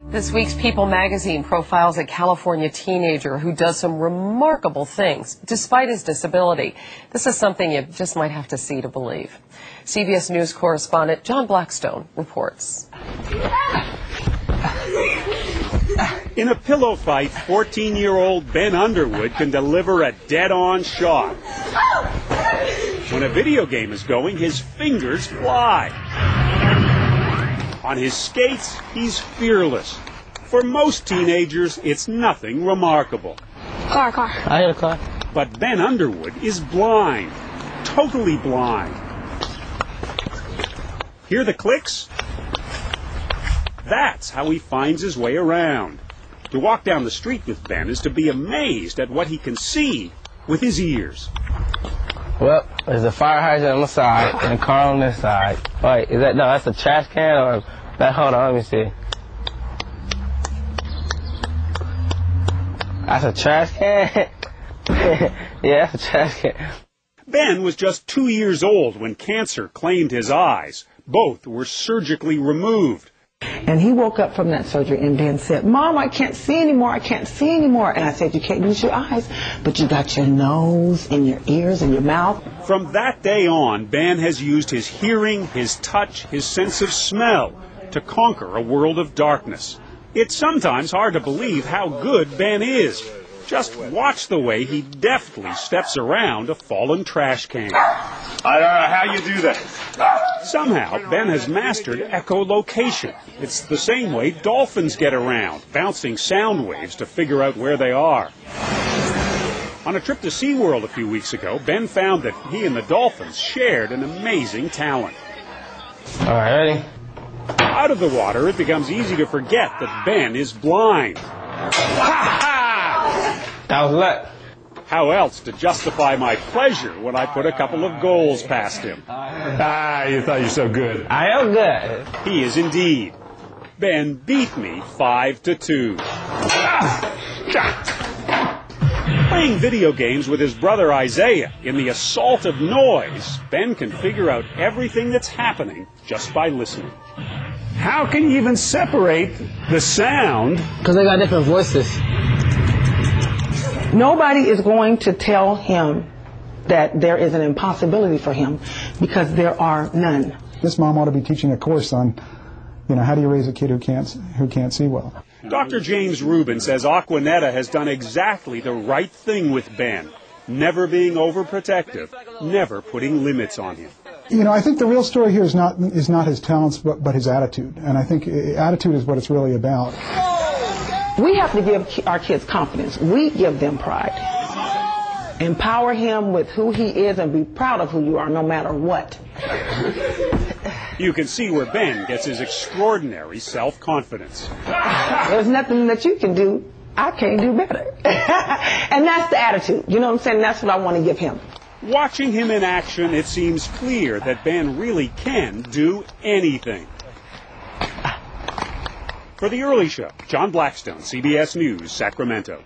This week's People magazine profiles a California teenager who does some remarkable things despite his disability. This is something you just might have to see to believe. CBS News correspondent John Blackstone reports. In a pillow fight, 14-year-old Ben Underwood can deliver a dead-on shot. When a video game is going, his fingers fly. On his skates, he's fearless. For most teenagers, it's nothing remarkable. Car. I hear a car. But Ben Underwood is blind, totally blind. Hear the clicks? That's how he finds his way around. To walk down the street with Ben is to be amazed at what he can see with his ears. Well, there's a fire hydrant on the side and a car on this side. Wait, is that, no, that's a trash can or that, hold on, let me see. That's a trash can? Yeah, that's a trash can. Ben was just 2 years old when cancer claimed his eyes. Both were surgically removed. And he woke up from that surgery and Ben said, "Mom, I can't see anymore, I can't see anymore." And I said, "You can't use your eyes, but you got your nose and your ears and your mouth." From that day on, Ben has used his hearing, his touch, his sense of smell to conquer a world of darkness. It's sometimes hard to believe how good Ben is. Just watch the way he deftly steps around a fallen trash can. I don't know how you do that. Somehow, Ben has mastered echolocation. It's the same way dolphins get around, bouncing sound waves to figure out where they are. On a trip to SeaWorld a few weeks ago, Ben found that he and the dolphins shared an amazing talent. All right, ready? Out of the water, it becomes easy to forget that Ben is blind. Ha ha! That was luck. How else to justify my pleasure when I put a couple of goals past him? You thought you were so good. I am good. He is indeed. Ben beat me 5-2. Playing video games with his brother Isaiah in the assault of noise, Ben can figure out everything that's happening just by listening. How can you even separate the sound? Because they got different voices. Nobody is going to tell him that there is an impossibility for him because there are none. This mom ought to be teaching a course on, how do you raise a kid who can't see well. Dr. James Rubin says Aquanetta has done exactly the right thing with Ben, never being overprotective, never putting limits on him. I think the real story here is not his talents, but his attitude. And I think attitude is what it's really about. We have to give our kids confidence. We give them pride. Empower him with who he is and be proud of who you are no matter what. You can see where Ben gets his extraordinary self-confidence. There's nothing that you can do I can't do better. And that's the attitude. You know what I'm saying? That's what I want to give him. Watching him in action, it seems clear that Ben really can do anything. For The Early Show, John Blackstone, CBS News, Sacramento.